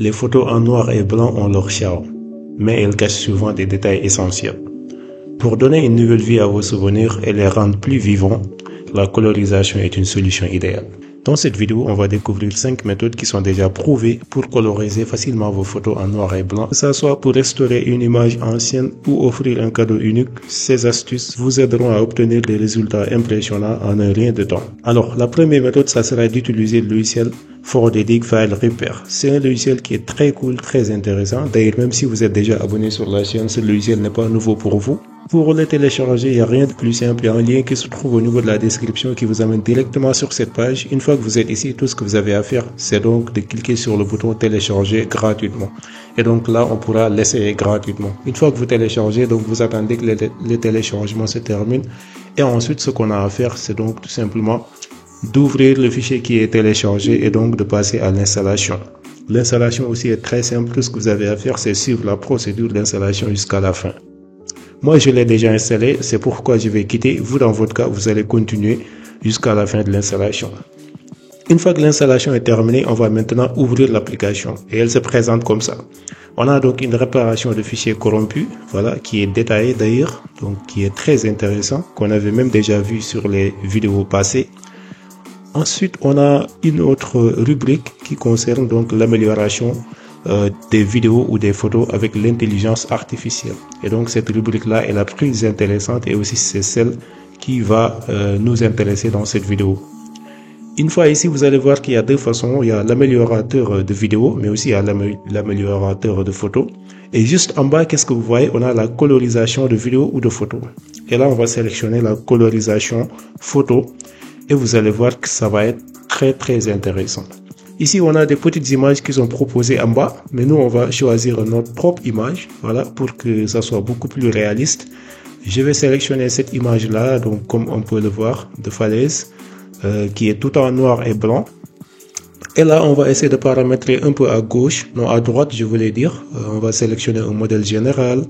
Les photos en noir et blanc ont leur charme, mais elles cachent souvent des détails essentiels. Pour donner une nouvelle vie à vos souvenirs et les rendre plus vivants, la colorisation est une solution idéale. Dans cette vidéo, on va découvrir 5 méthodes qui sont déjà prouvées pour coloriser facilement vos photos en noir et blanc, que ce soit pour restaurer une image ancienne ou offrir un cadeau unique. Ces astuces vous aideront à obtenir des résultats impressionnants en un rien de temps. Alors, la première méthode, ça sera d'utiliser le logiciel 4D File Repair. C'est un logiciel qui est très cool, très intéressant. D'ailleurs, même si vous êtes déjà abonné sur la chaîne, ce logiciel n'est pas nouveau pour vous. Pour le télécharger, il n'y a rien de plus simple. Il y a un lien qui se trouve au niveau de la description qui vous amène directement sur cette page. Une fois que vous êtes ici, tout ce que vous avez à faire, c'est donc de cliquer sur le bouton télécharger gratuitement. Et donc là, on pourra l'essayer gratuitement. Une fois que vous téléchargez, donc vous attendez que le téléchargement se termine. Et ensuite, ce qu'on a à faire, c'est donc tout simplement d'ouvrir le fichier qui est téléchargé et donc de passer à l'installation. L'installation aussi est très simple. Tout ce que vous avez à faire, c'est suivre la procédure d'installation jusqu'à la fin. Moi, je l'ai déjà installé, c'est pourquoi je vais quitter. Vous, dans votre cas, vous allez continuer jusqu'à la fin de l'installation. Une fois que l'installation est terminée, on va maintenant ouvrir l'application et elle se présente comme ça. On a donc une réparation de fichiers corrompus, voilà, qui est détaillée d'ailleurs, donc qui est très intéressant, qu'on avait même déjà vu sur les vidéos passées. Ensuite, on a une autre rubrique qui concerne donc l'amélioration des vidéos ou des photos avec l'intelligence artificielle. Et donc cette rubrique-là est la plus intéressante et aussi c'est celle qui va nous intéresser dans cette vidéo. Une fois ici, vous allez voir qu'il y a deux façons. Il y a l'améliorateur de vidéo, mais aussi il y a l'améliorateur de photos. Et juste en bas, qu'est-ce que vous voyez? On a la colorisation de vidéo ou de photo. Et là, on va sélectionner la colorisation photo. Et vous allez voir que ça va être très intéressant. Ici, on a des petites images qui sont proposées en bas, mais nous, on va choisir notre propre image, voilà, pour que ça soit beaucoup plus réaliste. Je vais sélectionner cette image-là, donc comme on peut le voir, de falaise, qui est tout en noir et blanc. Et là, on va essayer de paramétrer un peu à gauche, non à droite, je voulais dire. On va sélectionner un modèle général.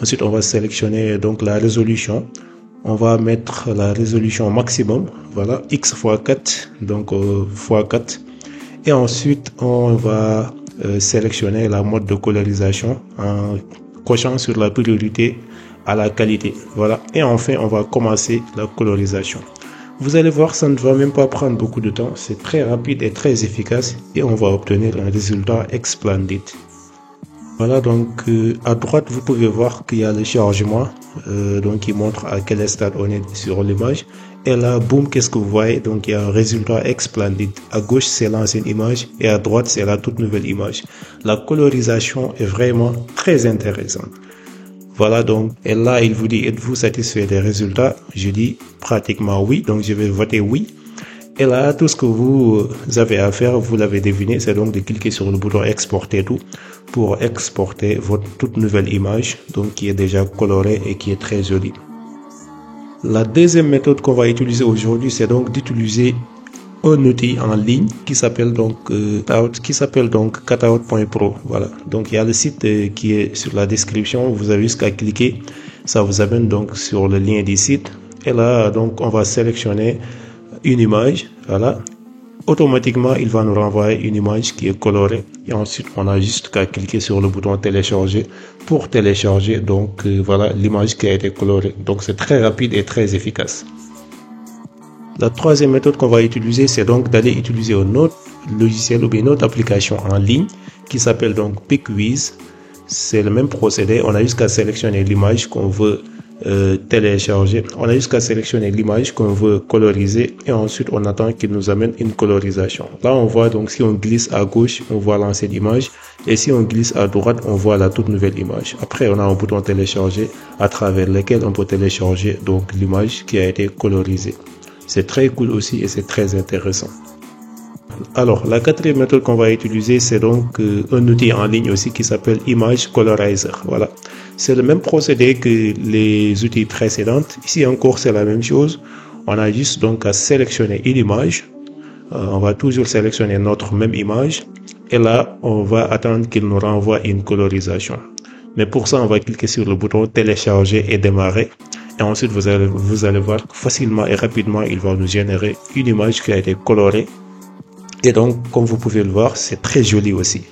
Ensuite, on va sélectionner donc la résolution. On va mettre la résolution maximum, voilà, x x 4, donc x 4. Et ensuite, on va sélectionner la mode de colorisation en cochant sur la priorité à la qualité. Voilà. Et enfin, on va commencer la colorisation. Vous allez voir, ça ne va même pas prendre beaucoup de temps. C'est très rapide et très efficace. Et on va obtenir un résultat splendide. Voilà, donc à droite, vous pouvez voir qu'il y a le chargement, donc qui montre à quel stade on est sur l'image. Et là, boum, qu'est-ce que vous voyez? Donc, il y a un résultat splendide. À gauche, c'est l'ancienne image et à droite, c'est la toute nouvelle image. La colorisation est vraiment très intéressante. Voilà donc, et là, il vous dit, êtes-vous satisfait des résultats? Je dis pratiquement oui, donc je vais voter oui. Et là, tout ce que vous avez à faire, vous l'avez deviné, c'est donc de cliquer sur le bouton exporter tout pour exporter votre toute nouvelle image, donc qui est déjà colorée et qui est très jolie. La deuxième méthode qu'on va utiliser aujourd'hui, c'est donc d'utiliser un outil en ligne qui s'appelle donc cutout.pro. Voilà. Donc il y a le site qui est sur la description. Vous avez juste qu'à cliquer, ça vous amène donc sur le lien du site. Et là, donc on va sélectionner une image. Voilà. Automatiquement, il va nous renvoyer une image qui est colorée. Et ensuite, on a juste qu'à cliquer sur le bouton télécharger pour télécharger donc voilà l'image qui a été colorée. Donc c'est très rapide et très efficace. La troisième méthode qu'on va utiliser, c'est donc d'aller utiliser un autre logiciel ou bien une autre application en ligne qui s'appelle donc PicWiz. C'est le même procédé. On a juste qu'à sélectionner l'image qu'on veut télécharger. On a jusqu'à sélectionner l'image qu'on veut coloriser et ensuite on attend qu'il nous amène une colorisation. Là on voit donc si on glisse à gauche on voit l'ancienne image et si on glisse à droite on voit la toute nouvelle image. Après on a un bouton télécharger à travers lequel on peut télécharger donc l'image qui a été colorisée. C'est très cool aussi et c'est très intéressant. Alors la quatrième méthode qu'on va utiliser c'est donc un outil en ligne aussi qui s'appelle Image Colorizer. Voilà. C'est le même procédé que les outils précédents. Ici encore, c'est la même chose. On a juste donc à sélectionner une image. On va toujours sélectionner notre même image. Et là, on va attendre qu'il nous renvoie une colorisation. Mais pour ça, on va cliquer sur le bouton télécharger et démarrer. Et ensuite, vous allez voir que facilement et rapidement, il va nous générer une image qui a été colorée. Et donc, comme vous pouvez le voir, c'est très joli aussi.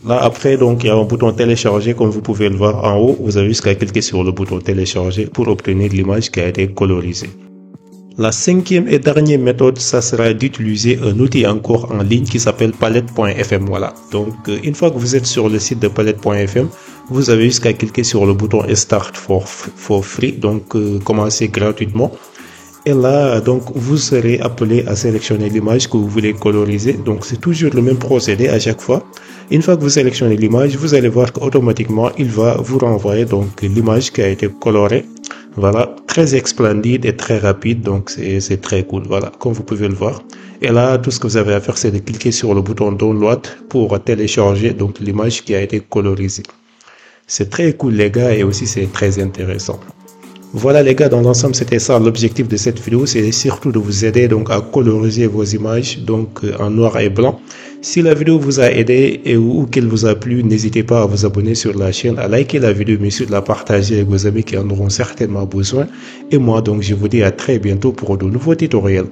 Là, après, donc, il y a un bouton télécharger. Comme vous pouvez le voir en haut, vous avez juste qu'à cliquer sur le bouton télécharger pour obtenir l'image qui a été colorisée. La cinquième et dernière méthode, ça sera d'utiliser un outil encore en ligne qui s'appelle palette.fm. Voilà. Donc, une fois que vous êtes sur le site de palette.fm, vous avez juste qu'à cliquer sur le bouton Start for free. Donc, commencer gratuitement. Et là, donc, vous serez appelé à sélectionner l'image que vous voulez coloriser. Donc, c'est toujours le même procédé à chaque fois. Une fois que vous sélectionnez l'image, vous allez voir qu'automatiquement, il va vous renvoyer donc l'image qui a été colorée. Voilà, très splendide et très rapide, donc c'est très cool. Voilà, comme vous pouvez le voir. Et là, tout ce que vous avez à faire, c'est de cliquer sur le bouton Download pour télécharger donc l'image qui a été colorisée. C'est très cool les gars et aussi c'est très intéressant. Voilà les gars, dans l'ensemble c'était ça l'objectif de cette vidéo, c'est surtout de vous aider donc à coloriser vos images donc en noir et blanc. Si la vidéo vous a aidé et ou qu'elle vous a plu, n'hésitez pas à vous abonner sur la chaîne, à liker la vidéo, mais surtout de la partager avec vos amis qui en auront certainement besoin. Et moi donc je vous dis à très bientôt pour de nouveaux tutoriels.